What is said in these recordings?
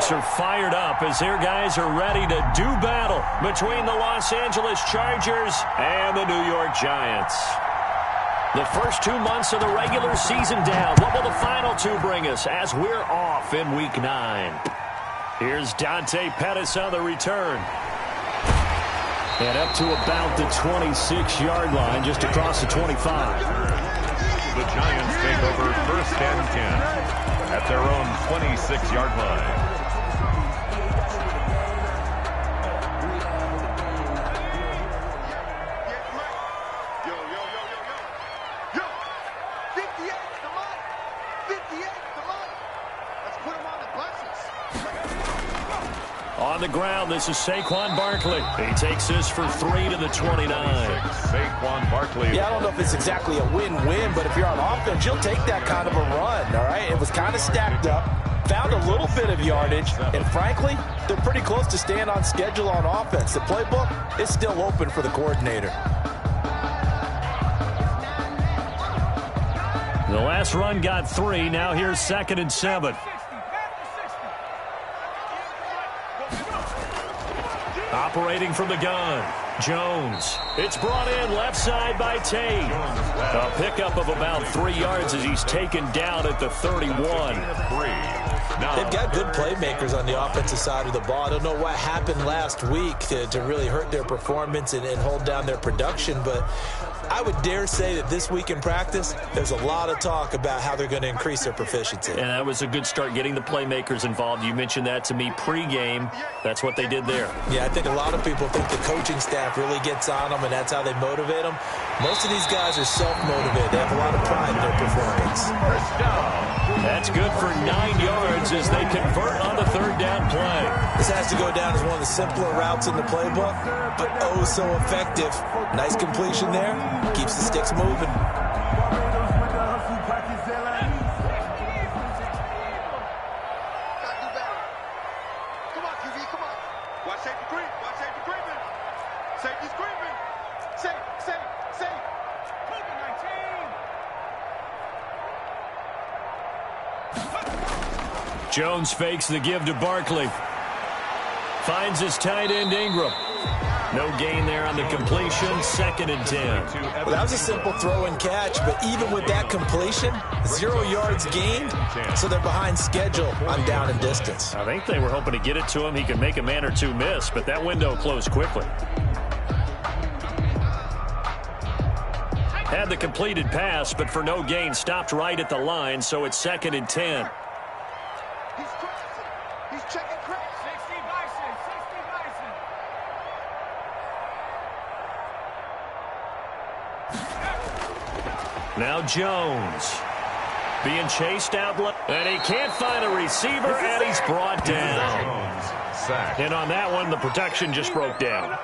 Giants are fired up as their guys are ready to do battle between the Los Angeles Chargers and the New York Giants. The first 2 months of the regular season down. What will the final two bring us as we're off in Week 9? Here's Dante Pettis on the return. And up to about the 26-yard line, just across the 25. The Giants take over 1st and 10 at their own 26-yard line. On the ground, this is Saquon Barkley. He takes this for 3 to the 29. Saquon Barkley. Yeah, I don't know if it's exactly a win-win, but if you're on offense, you'll take that kind of a run, all right? It was kind of stacked up, found a little bit of yardage, and frankly, they're pretty close to staying on schedule on offense. The playbook is still open for the coordinator. The last run got 3. Now here's 2nd and 7. Operating from the gun, Jones. It's brought in left side by Tate. A pickup of about 3 yards as he's taken down at the 31. They've got good playmakers on the offensive side of the ball. I don't know what happened last week to really hurt their performance and hold down their production, but I would dare say that this week in practice, there's a lot of talk about how they're going to increase their proficiency. And that was a good start getting the playmakers involved. You mentioned that to me pregame. That's what they did there. Yeah, I think a lot of people think the coaching staff really gets on them, and that's how they motivate them. Most of these guys are self-motivated. They have a lot of pride in their performance. That's good for 9 yards as they convert on the 3rd down play. This has to go down as one of the simpler routes in the playbook, but oh so effective. Nice completion there. Keeps the sticks moving. Jones fakes the give to Barkley. Finds his tight end Ingram. No gain there on the completion. 2nd and 10. Well, that was a simple throw and catch, but even with that completion, 0 yards gained, so they're behind schedule on down and distance. I think they were hoping to get it to him. He could make a man or two miss, but that window closed quickly. Had the completed pass, but for no gain, stopped right at the line, so it's 2nd and 10. He's checking Chris. 60 Bison. Now Jones being chased out left, and he can't find a receiver, and he's brought down. And on that one, the protection just broke down.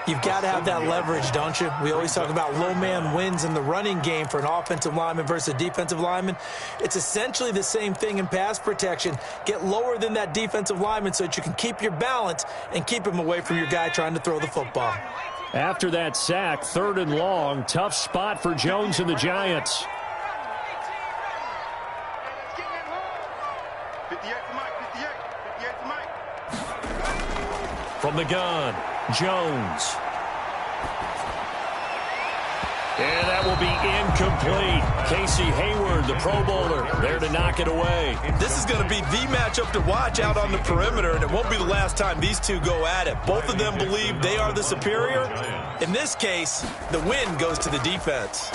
You've got to have that leverage, don't you? We always talk about low man wins in the running game for an offensive lineman versus a defensive lineman. It's essentially the same thing in pass protection. Get lower than that defensive lineman so that you can keep your balance and keep him away from your guy trying to throw the football. After that sack, 3rd and long, tough spot for Jones and the Giants. From the gun, Jones. And that will be incomplete. Casey Hayward, the Pro Bowler, there to knock it away. This is going to be the matchup to watch out on the perimeter, and it won't be the last time these two go at it. Both of them believe they are the superior. In this case, the win goes to the defense.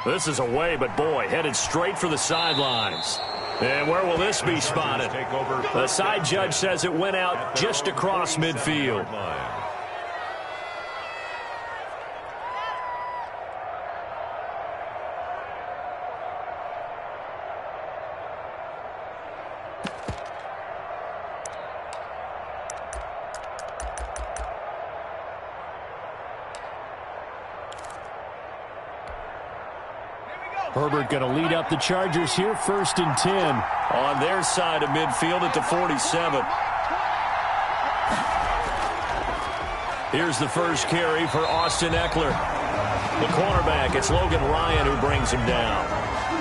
This is away, but boy, headed straight for the sidelines. And where will this be spotted? The side judge says it went out just across midfield. Herbert going to lead up the Chargers here, 1st and 10 on their side of midfield at the 47. Here's the first carry for Austin Eckler. The cornerback, it's Logan Ryan who brings him down.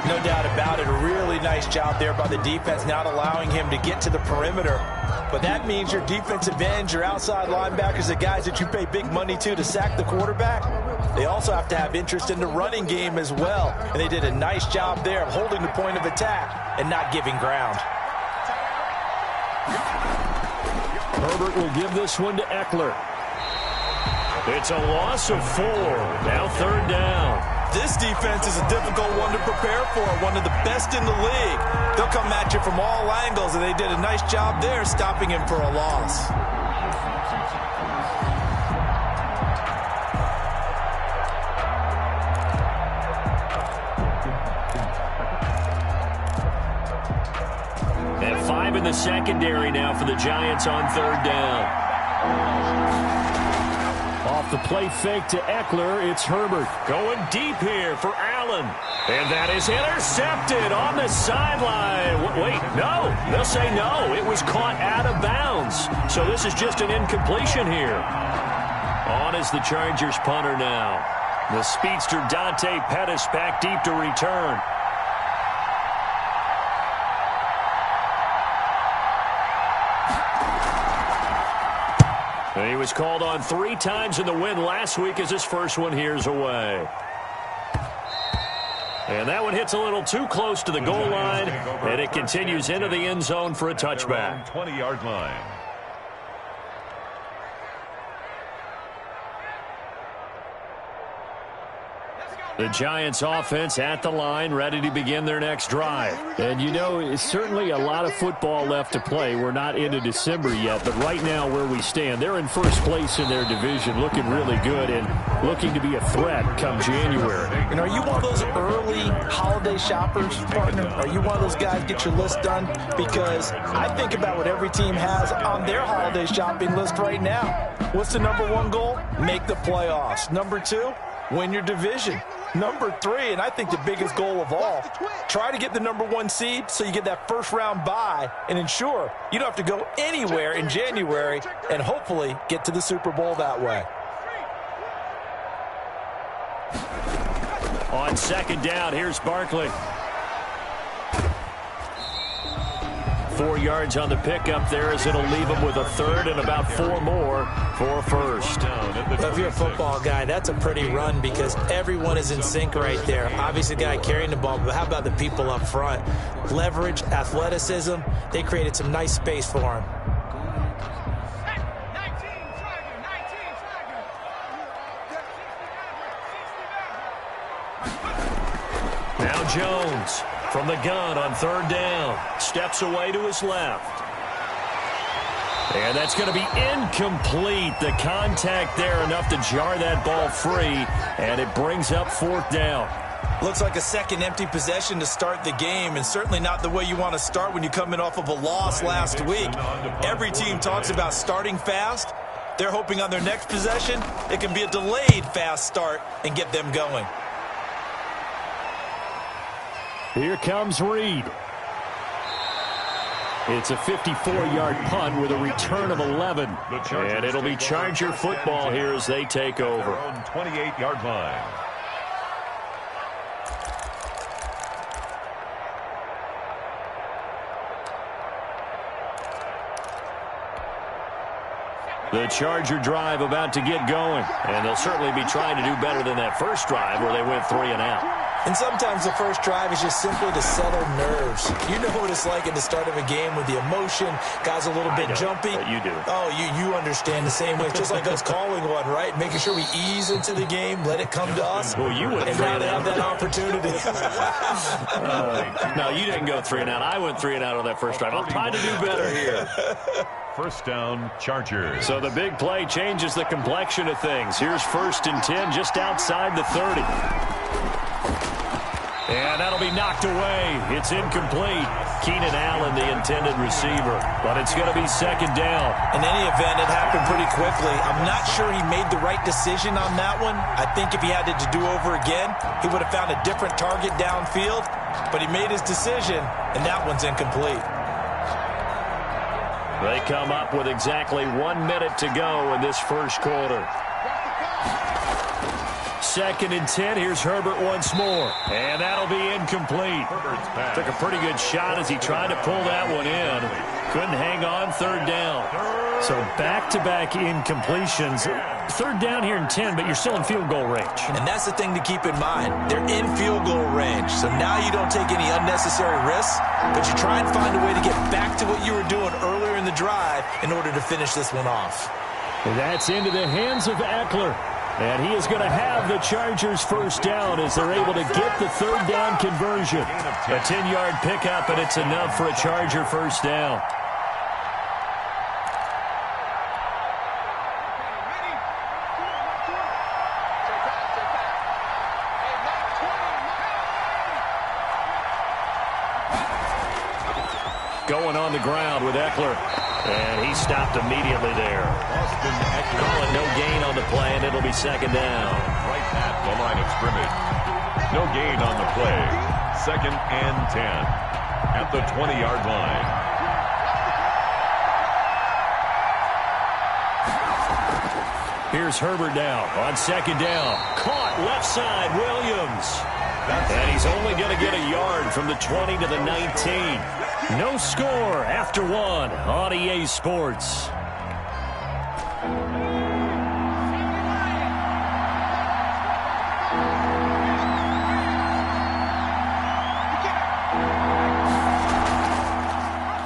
No doubt about it. A really nice job there by the defense, not allowing him to get to the perimeter. But that means your defensive ends, your outside linebackers, the guys that you pay big money to sack the quarterback, they also have to have interest in the running game as well. And they did a nice job there of holding the point of attack and not giving ground. Herbert will give this one to Eckler. It's a loss of 4. Now 3rd down. This defense is a difficult one to prepare for, one of the best in the league. They'll come at you from all angles, and they did a nice job there stopping him for a loss. And 5 in the secondary now for the Giants on 3rd down. Off the play fake to Eckler, it's Herbert. Going deep here for Allen. And that is intercepted on the sideline. Wait, no. They'll say no. It was caught out of bounds. So this is just an incompletion here. On is the Chargers punter now. The speedster Dante Pettis back deep to return. He was called on 3 times in the win last week as his first one here's away. And that one hits a little too close to the goal line, and it continues into the end zone for a touchback. 20-yard line. The Giants offense at the line, ready to begin their next drive. And you know, it's certainly a lot of football left to play. We're not into December yet, but right now where we stand, they're in first place in their division, looking really good and looking to be a threat come January. And are you one of those early holiday shoppers, partner? Are you one of those guys get your list done? Because I think about what every team has on their holiday shopping list right now. What's the #1 goal? Make the playoffs. #2, win your division. #3, and I think the biggest goal of all, try to get the #1 seed so you get that first-round bye and ensure you don't have to go anywhere in January and hopefully get to the Super Bowl that way. On 2nd down, here's Barkley. 4 yards on the pickup there as it'll leave him with a 3rd and about 4 more for a first. Well, if you're a football guy, that's a pretty run because everyone is in sync right there. Obviously, the guy carrying the ball, but how about the people up front? Leverage, athleticism, they created some nice space for him. Now Jones from the gun on 3rd down. Steps away to his left. And that's going to be incomplete. The contact there enough to jar that ball free, and it brings up 4th down. Looks like a second empty possession to start the game, and certainly not the way you want to start when you're coming off of a loss last week. Every team talks about starting fast. They're hoping on their next possession it can be a delayed fast start and get them going. Here comes Reed. It's a 54-yard punt with a return of 11. And it'll be Charger football here as they take over. Their own 28-yard line. The Charger drive about to get going. And they'll certainly be trying to do better than that first drive where they went 3 and out. And sometimes the first drive is just simply to settle nerves. You know what it's like at the start of a game with the emotion. Guys a little bit jumpy. You do. Oh, you understand the same way. It's just like us calling one, right? Making sure we ease into the game, let it come to us. Well, you went and 3 now and they have out. that opportunity. No, you didn't go 3 and out. I went 3 and out on that first drive. I'll try to do better here. First down, Chargers. So the big play changes the complexion of things. Here's 1st and 10 just outside the 30. And that'll be knocked away. It's incomplete. Keenan Allen, the intended receiver. But it's going to be 2nd down. In any event, it happened pretty quickly. I'm not sure he made the right decision on that one. I think if he had it to do over again, he would have found a different target downfield. But he made his decision, and that one's incomplete. They come up with exactly 1 minute to go in this first quarter. 2nd and 10. Here's Herbert once more. And that'll be incomplete. Took a pretty good shot as he tried to pull that one in. Couldn't hang on, third down. So back-to-back incompletions. Third down here in 10, but you're still in field goal range. And that's the thing to keep in mind. They're in field goal range. So now you don't take any unnecessary risks, but you try and find a way to get back to what you were doing earlier in the drive in order to finish this one off. And that's into the hands of Eckler. And he is going to have the Chargers first down as they're able to get the third down conversion. A 10-yard pickup, and it's enough for a Charger first down. Going on the ground with Eckler. And he stopped immediately there. Call it no gain on the play, and it'll be second down. Right at the line of scrimmage. No gain on the play. Second and 10 at the 20-yard line. Here's Herbert now on second down. Caught left side, Williams. And he's only going to get a yard from the 20 to the 19. No score after one on EA Sports.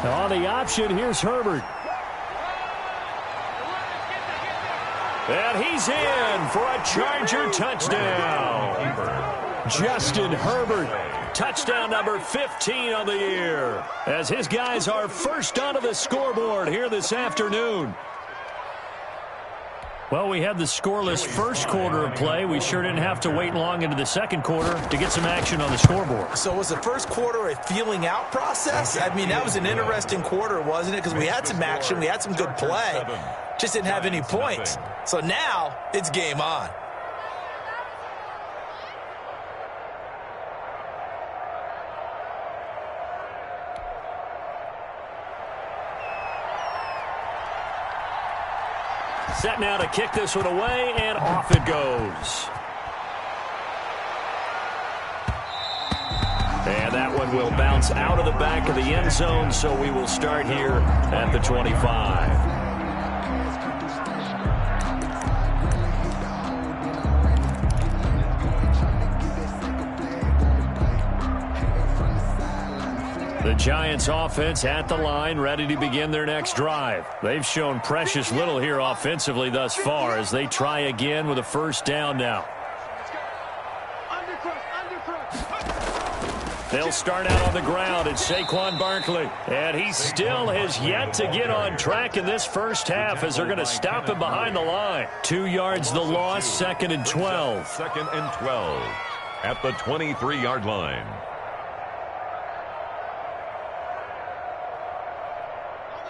On the option, here's Herbert. And he's in for a Charger touchdown. Justin Herbert. Touchdown number 15 on the year, as his guys are first onto the scoreboard here this afternoon. Well, we had the scoreless first quarter of play. We sure didn't have to wait long into the second quarter to get some action on the scoreboard. So was the first quarter a feeling out process? I mean, that was an interesting quarter, wasn't it? Because we had some action, we had some good play, just didn't have any points. So now it's game on. Set now to kick this one away, and off it goes. And that one will bounce out of the back of the end zone, so we will start here at the 25. The Giants offense at the line, ready to begin their next drive. They've shown precious little here offensively thus far as they try again with a first down now. They'll start out on the ground. It's Saquon Barkley. And he still has yet to get on track in this first half as they're going to stop him behind the line. 2 yards the loss, second and 12. Second and 12 at the 23-yard line.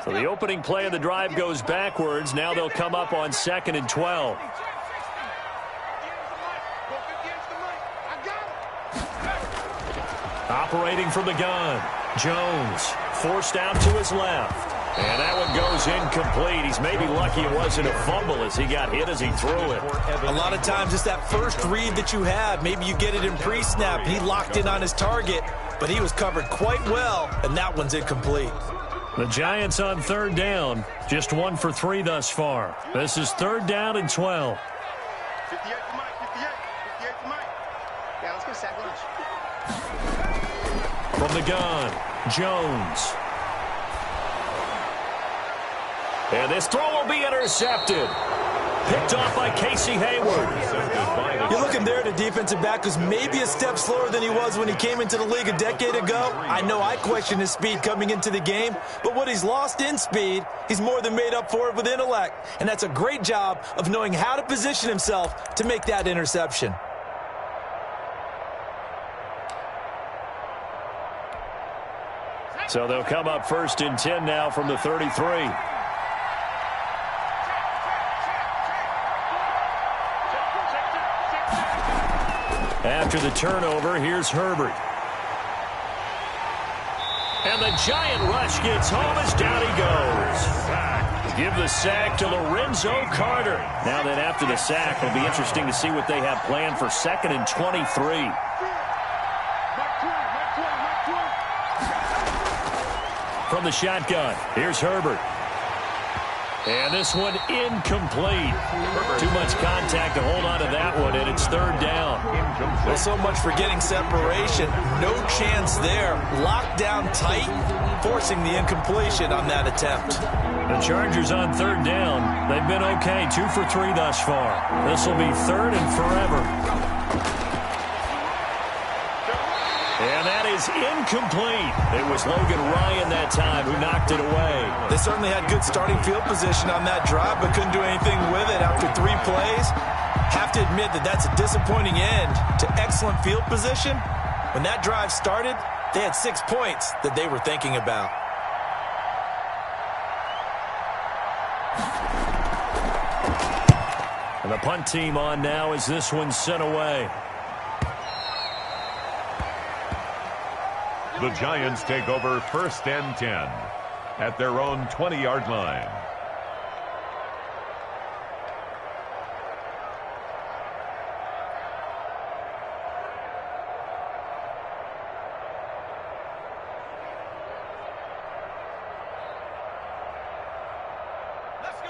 So the opening play of the drive goes backwards. Now they'll come up on second and 12. Operating from the gun. Jones forced out to his left. And that one goes incomplete. He's maybe lucky it wasn't a fumble as he got hit as he threw it. A lot of times it's that first read that you have. Maybe you get it in pre-snap. He locked in on his target, but he was covered quite well, and that one's incomplete. The Giants on third down, just 1 for 3 thus far. This is third down and 12. 58 to Mike, 58 to Mike. Yeah, let's go sack lunch. From the gun, Jones. And this throw will be intercepted. Picked off by Casey Hayward. You're looking there at a defensive back who's maybe a step slower than he was when he came into the league a decade ago. I know I questioned his speed coming into the game, but what he's lost in speed, he's more than made up for it with intellect. And that's a great job of knowing how to position himself to make that interception. So they'll come up first and 10 now from the 33. After the turnover, here's Herbert. And the giant rush gets home as down he goes. Give the sack to Lorenzo Carter. Now then, after the sack, it'll be interesting to see what they have planned for second and 23. from the shotgun. Here's Herbert. And this one incomplete. Too much contact to hold on to that one, and it's third down. Well, so much for getting separation. No chance there. Locked down tight, forcing the incompletion on that attempt. The Chargers on third down. They've been okay, 2 for 3 thus far. This will be third and forever. And that is incomplete. It was Logan Ryan that time who knocked it away. They certainly had good starting field position on that drive, but couldn't do anything with it after 3 plays. Have to admit that that's a disappointing end to excellent field position. When that drive started, they had 6 points that they were thinking about. And the punt team on now as this one's sent away. The Giants take over 1st and 10 at their own 20-yard line.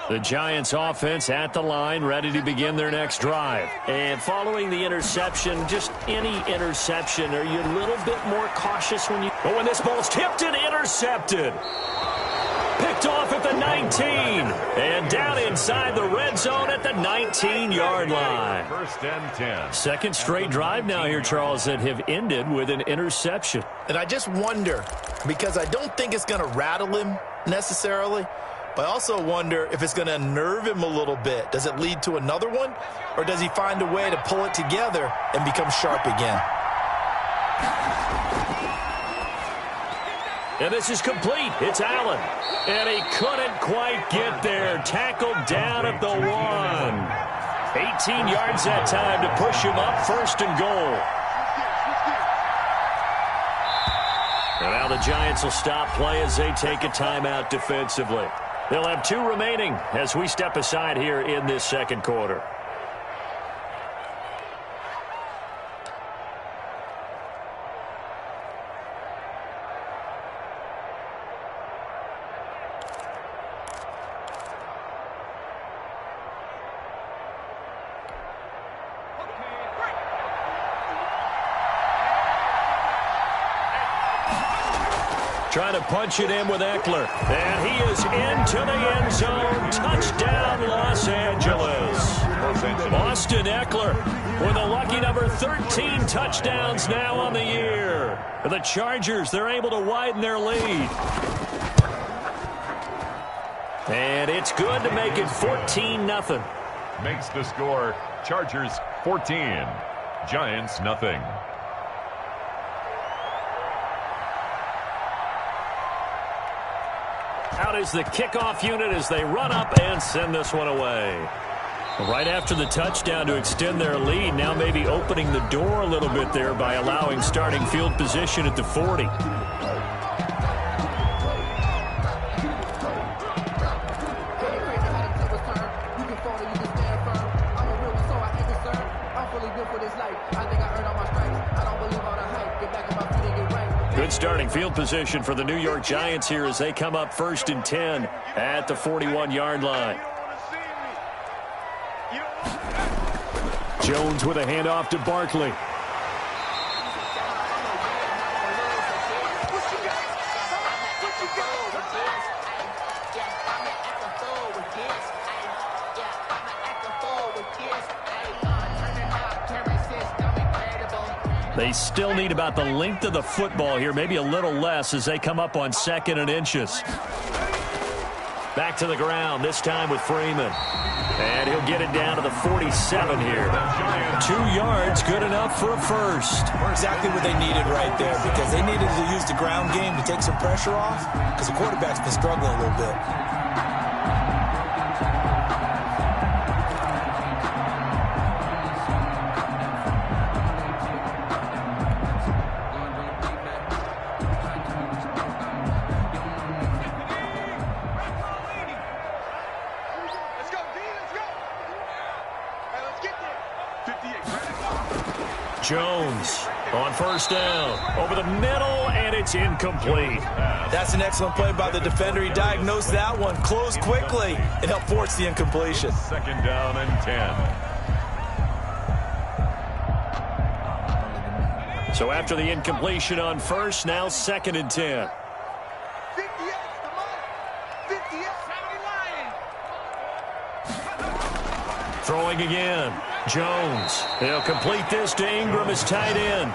The Giants offense at the line, ready to begin their next drive. And following the interception, just any interception, are you a little bit more cautious when you... Oh, and this ball's tipped and intercepted. Picked off at the 19. And down inside the red zone at the 19-yard line. 1st and 10. Second straight drive now here, Charles, that have ended with an interception. And I just wonder, because I don't think it's going to rattle him necessarily, but I also wonder if it's going to unnerve him a little bit. Does it lead to another one? Or does he find a way to pull it together and become sharp again? And this is complete. It's Allen. And he couldn't quite get there. Tackled down at the 1. 18 yards that time to push him up 1st and goal. And now the Giants will stop play as they take a timeout defensively. They'll have 2 remaining as we step aside here in this second quarter. Trying to punch it in with Eckler. And he is into the end zone. Touchdown, Los Angeles. Austin Eckler with a lucky number 13 touchdowns now on the year. The Chargers, they're able to widen their lead. And it's good to make it 14-0. Makes the score Chargers 14, Giants nothing. Out is the kickoff unit as they run up and send this one away. Right after the touchdown to extend their lead, now maybe opening the door a little bit there by allowing starting field position at the 40. Good starting field position for the New York Giants here as they come up 1st and 10 at the 41-yard line. Jones with a handoff to Barkley. They still need about the length of the football here, maybe a little less as they come up on 2nd and inches. Back to the ground, this time with Freeman. And he'll get it down to the 47 here. 2 yards, good enough for a first. Exactly what they needed right there, because they needed to use the ground game to take some pressure off, because the quarterback's been struggling a little bit. Jones On first down, over the middle, and it's incomplete. That's an excellent play by the defender. He diagnosed that one, closed quickly, and helped force the incompletion. Second down and 10. So after the incompletion on first, now second and 10. 58, come on. 58. Throwing again. Jones. He'll complete this to Ingram as tight end.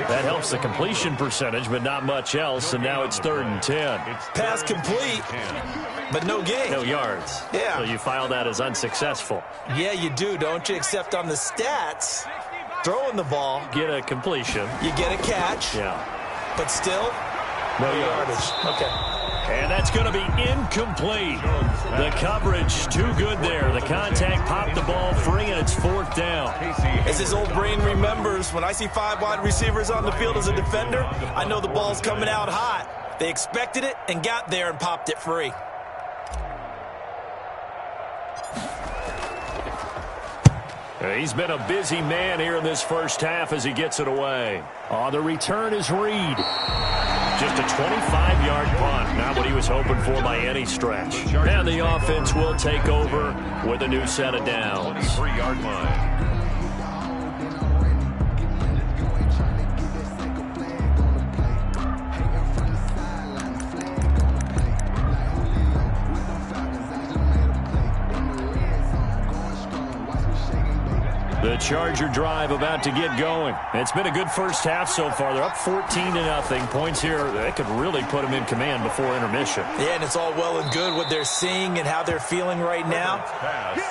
That helps the completion percentage, but not much else, and now it's third and 10. Pass complete, but no gain. No yards. Yeah. So you file that as unsuccessful. Yeah, you do, don't you? Except on the stats, throwing the ball, Get a completion. you get a catch, Yeah. but still, No yards. Okay. And that's going to be incomplete. The coverage, too good there. The contact popped the ball free, and it's fourth down. As his old brain remembers, when I see 5 wide receivers on the field as a defender, I know the ball's coming out hot. They expected it and got there and popped it free. He's been a busy man here in this first half as he gets it away. On the return is Reed. Just a 25-yard punt. Not what he was hoping for by any stretch. And the offense will take over with a new set of downs. 23-yard line. The Charger drive about to get going. It's been a good first half so far. They're up 14-0. Points here, they could really put them in command before intermission. Yeah, and it's all well and good what they're seeing and how they're feeling right now.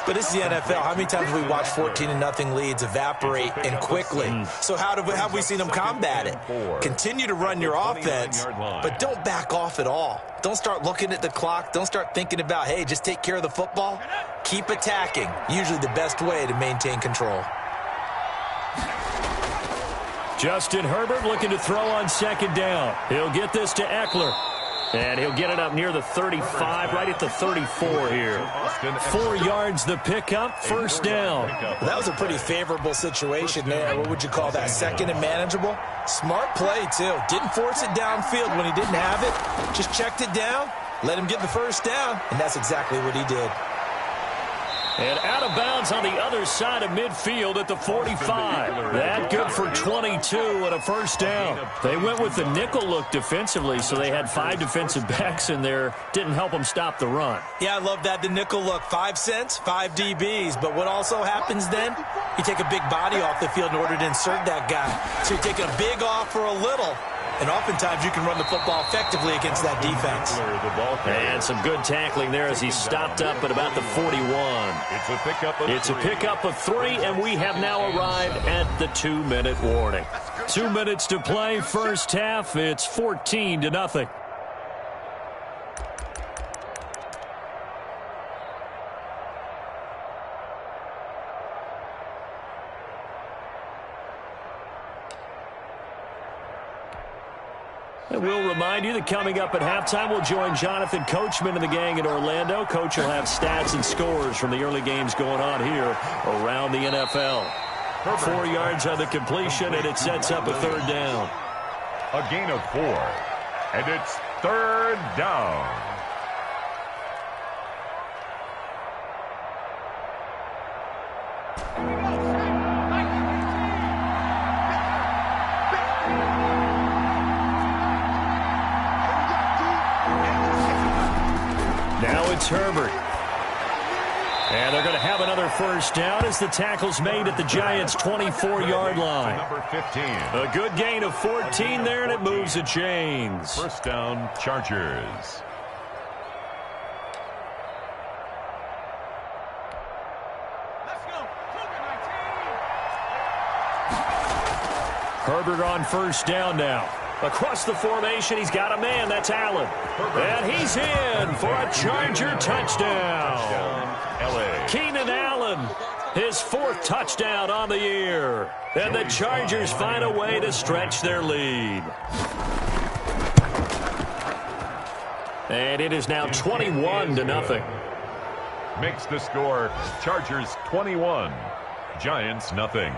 But this is the NFL. How many times have we watched 14-0 leads evaporate and quickly? So how have we seen them combat it? Continue to run your offense, but don't back off at all. Don't start looking at the clock. Don't start thinking about, hey, just take care of the football. Keep attacking. Usually the best way to maintain control. Justin Herbert looking to throw on second down. He'll get this to Eckler. And he'll get it up near the 35, right at the 34 here. 4 yards the pickup, first down. That was a pretty favorable situation there. What would you call that? Second and manageable? Smart play, too. Didn't force it downfield when he didn't have it. Just checked it down, let him get the first down, and that's exactly what he did. And out of bounds on the other side of midfield at the 45. That good for 22 and a first down. They went with the nickel look defensively, so they had 5 defensive backs in there. Didn't help them stop the run. Yeah, I love that, the nickel look. 5 cents, 5 DBs. But what also happens then? You take a big body off the field in order to insert that guy. So you're taking a big off for a little. And oftentimes you can run the football effectively against that defense. And some good tackling there as he stopped up at about the 41. It's a pickup of 3, and we have now arrived at the 2-minute warning. 2 minutes to play, first half. It's 14-0. And we'll remind you that coming up at halftime, we'll join Jonathan Coachman and the gang in Orlando. Coach will have stats and scores from the early games going on here around the NFL. 4 yards on the completion, and it sets up a third down. A gain of 4, and it's third down. It's Herbert. And they're going to have another first down as the tackle's made at the Giants' 24-yard line. Number 15. A good gain of 14 there, and it moves the chains. First down, Chargers. Herbert on first down now. Across the formation, he's got a man. That's Allen. And he's in for a Charger touchdown. Keenan Allen, his 4th touchdown on the year. And the Chargers find a way to stretch their lead. And it is now 21-0. Makes the score Chargers 21, Giants nothing.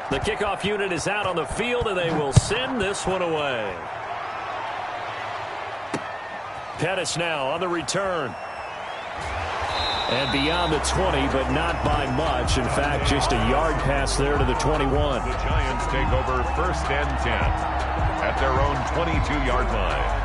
The kickoff unit is out on the field, and they will send this one away. Pettis now on the return. And beyond the 20, but not by much. In fact, just a yard pass there to the 21. The Giants take over 1st and 10 at their own 22-yard line.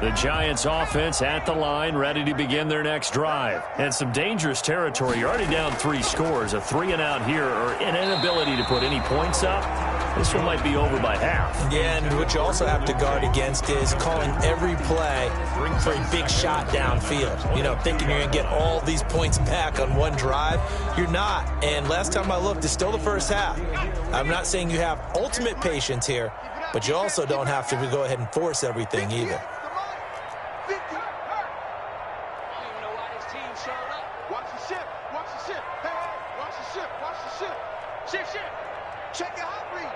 The Giants offense at the line, ready to begin their next drive. And some dangerous territory. You're already down 3 scores. A 3-and-out here, or an inability to put any points up. This one might be over by half. Yeah, and what you also have to guard against is calling every play for a big shot downfield. You know, thinking you're going to get all these points back on one drive. You're not. And last time I looked, it's still the first half. I'm not saying you have ultimate patience here, but you also don't have to go ahead and force everything either. Check your hot read.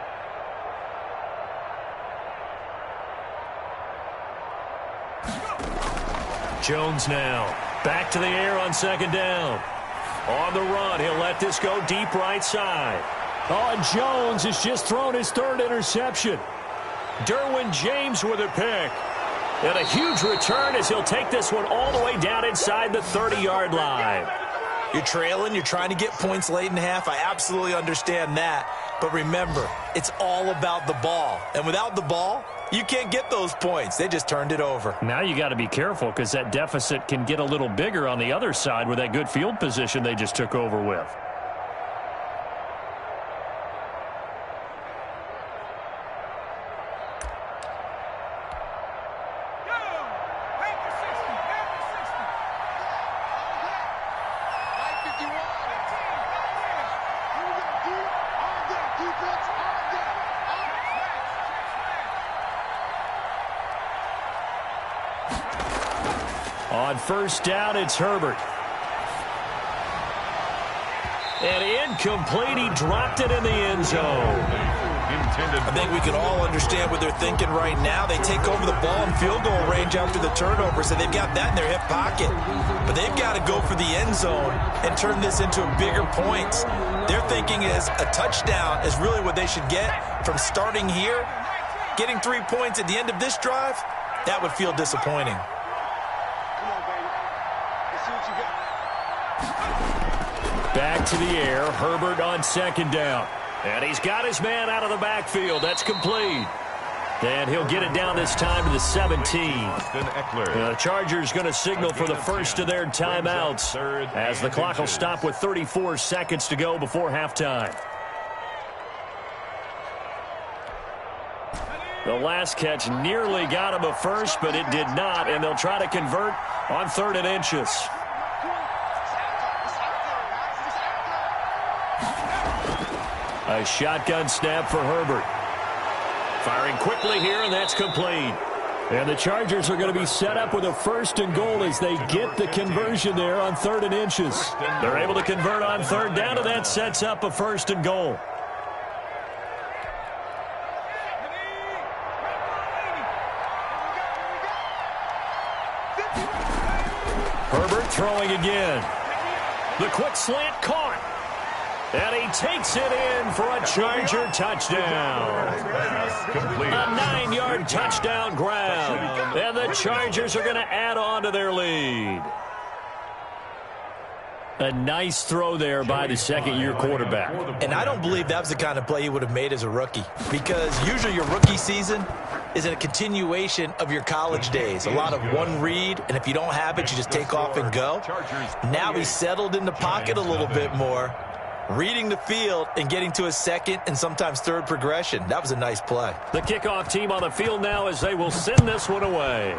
Jones now back to the air on 2nd down. On the run, he'll let this go deep right side. Oh, and Jones has just thrown his 3rd interception. Derwin James with a pick. And a huge return as he'll take this one all the way down inside the 30-yard line. You're trailing, you're trying to get points late in half. I absolutely understand that. But remember, it's all about the ball. And without the ball, you can't get those points. They just turned it over. Now you got to be careful because that deficit can get a little bigger on the other side with that good field position they just took over with. On 1st down, it's Herbert. And incomplete. He dropped it in the end zone. I think we can all understand what they're thinking right now. They take over the ball in field goal range after the turnover, so they've got that in their hip pocket. But they've got to go for the end zone and turn this into bigger points. Their thinking is a touchdown is really what they should get from starting here. Getting 3 points at the end of this drive, that would feel disappointing. Back to the air, Herbert on 2nd down. And he's got his man out of the backfield. That's complete. And he'll get it down this time to the 17. The Chargers going to signal for the first of their timeouts as the clock will stop with 34 seconds to go before halftime. The last catch nearly got him a first, but it did not, and they'll try to convert on 3rd and inches. A shotgun snap for Herbert. Firing quickly here, and that's complete. And the Chargers are going to be set up with a 1st and goal as they get the conversion there on 3rd and inches. They're able to convert on 3rd down, and that sets up a 1st and goal. Herbert throwing again. The quick slant caught. And he takes it in for a Charger touchdown. A 9-yard touchdown grab. And the Chargers are going to add on to their lead. A nice throw there by the 2nd-year quarterback. And I don't believe that was the kind of play he would have made as a rookie. Because usually your rookie season is a continuation of your college days. A lot of one read, and if you don't have it, you just take off and go. Now he's settled in the pocket a little bit more, reading the field and getting to a 2nd and sometimes 3rd progression. That was a nice play. The kickoff team on the field now as they will send this one away.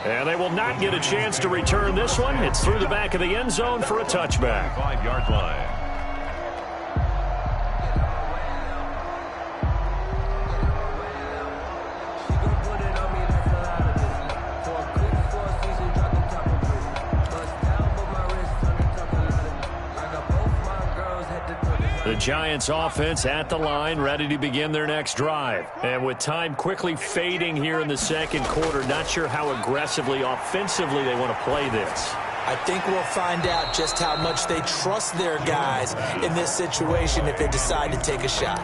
And they will not get a chance to return this one. It's through the back of the end zone for a touchback. 5-yard line. The Giants offense at the line, ready to begin their next drive. And with time quickly fading here in the second quarter, not sure how aggressively, offensively they want to play this. I think we'll find out just how much they trust their guys in this situation if they decide to take a shot.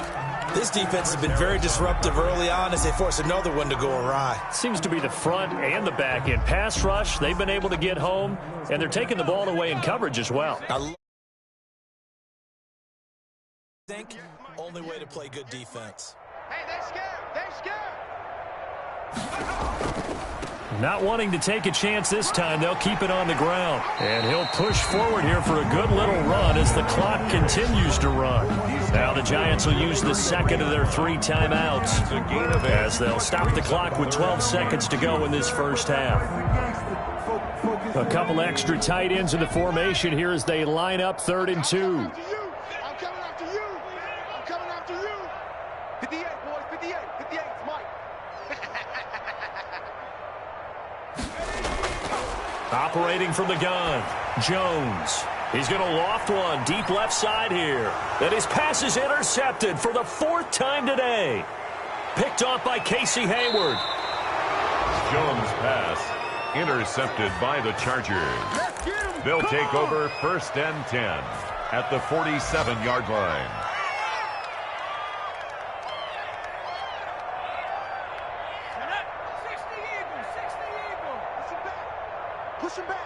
This defense has been very disruptive early on as they force another one to go awry. Seems to be the front and the back end. Pass rush, they've been able to get home, and they're taking the ball away in coverage as well. I think only way to play good defense. Hey, they're scared. Not wanting to take a chance this time, they'll keep it on the ground. And he'll push forward here for a good little run as the clock continues to run. Now the Giants will use the second of their 3 timeouts as they'll stop the clock with 12 seconds to go in this first half. A couple extra tight ends in the formation here as they line up 3rd and 2. I'm coming after you. 58, boys, 58. 58, it's Mike. Operating from the gun, Jones. He's going to loft one deep left side here. And his pass is intercepted for the 4th time today. Picked off by Casey Hayward. Jones' pass intercepted by the Chargers. They'll take over 1st and 10 at the 47-yard line. Push him back.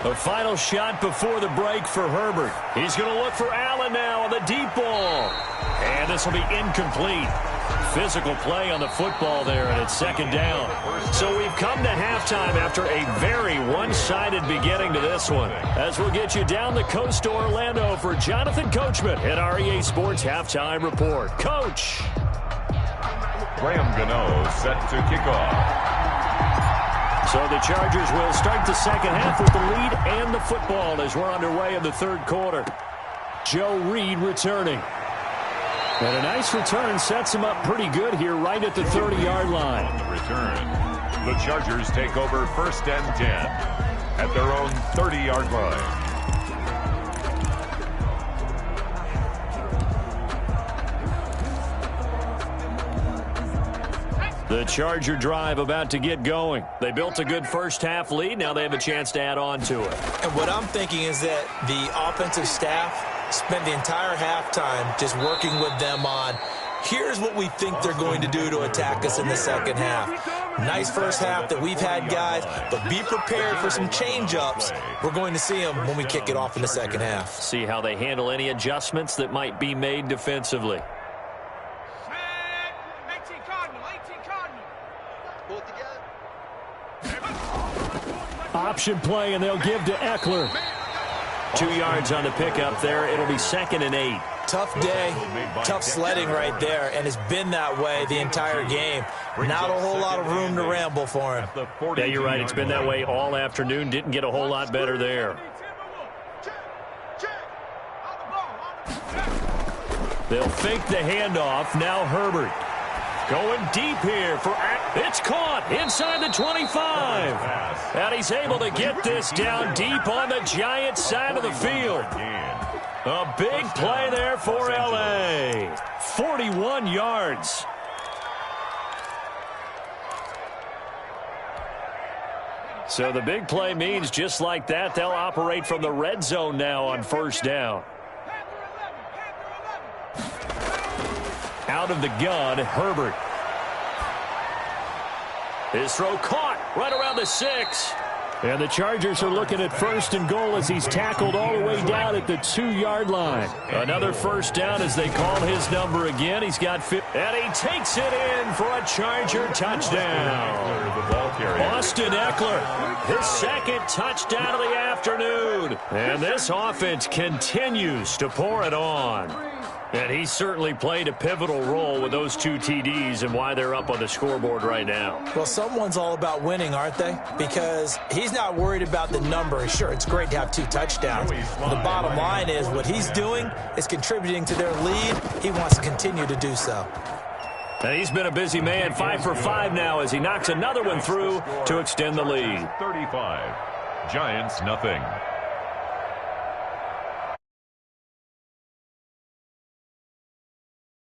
A final shot before the break for Herbert. He's going to look for Allen now on the deep ball. And this will be incomplete. Physical play on the football there, and it's 2nd down. So we've come to halftime after a very one-sided beginning to this one. As we'll get you down the coast to Orlando for Jonathan Coachman at our EA Sports Halftime Report. Coach. Graham Gano set to kick off. So the Chargers will start the second half with the lead and the football as we're underway in the 3rd quarter. Joe Reed returning. And a nice return sets him up pretty good here right at the 30-yard line. On the return, the Chargers take over 1st and 10 at their own 30-yard line. The Charger drive about to get going. They built a good first half lead. Now they have a chance to add on to it. And what I'm thinking is that the offensive staff spent the entire halftime just working with them on, here's what we think they're going to do to attack us in the second half. Nice first half that we've had, guys, but be prepared for some change-ups. We're going to see them when we kick it off in the second half. See how they handle any adjustments that might be made defensively. Option play, and they'll give to Eckler. 2 yards on the pickup there. It'll be 2nd and 8. Tough day, tough sledding right there, and it's been that way the entire game. Not a whole lot of room to ramble for him. Yeah, you're right. It's been that way all afternoon. Didn't get a whole lot better there. They'll fake the handoff. Now Herbert. Going deep here for it's caught inside the 25. And he's able to get this down deep on the Giants side of the field. A big play there for L.A. 41 yards. So the big play means just like that, they'll operate from the red zone now on 1st down. Out of the gun, Herbert. His throw caught right around the 6. And the Chargers are looking at 1st and goal as he's tackled all the way down at the 2-yard line. Another 1st down as they call his number again. He's got 50. And he takes it in for a Charger touchdown. Austin Eckler, his 2nd touchdown of the afternoon. And this offense continues to pour it on. And he certainly played a pivotal role with those 2 TDs and why they're up on the scoreboard right now. Well, someone's all about winning, aren't they? Because he's not worried about the number. Sure, it's great to have 2 touchdowns. The bottom line is what he's doing is contributing to their lead. He wants to continue to do so. And he's been a busy man, 5 for 5 now as he knocks another one through to extend the lead. 35. Giants nothing.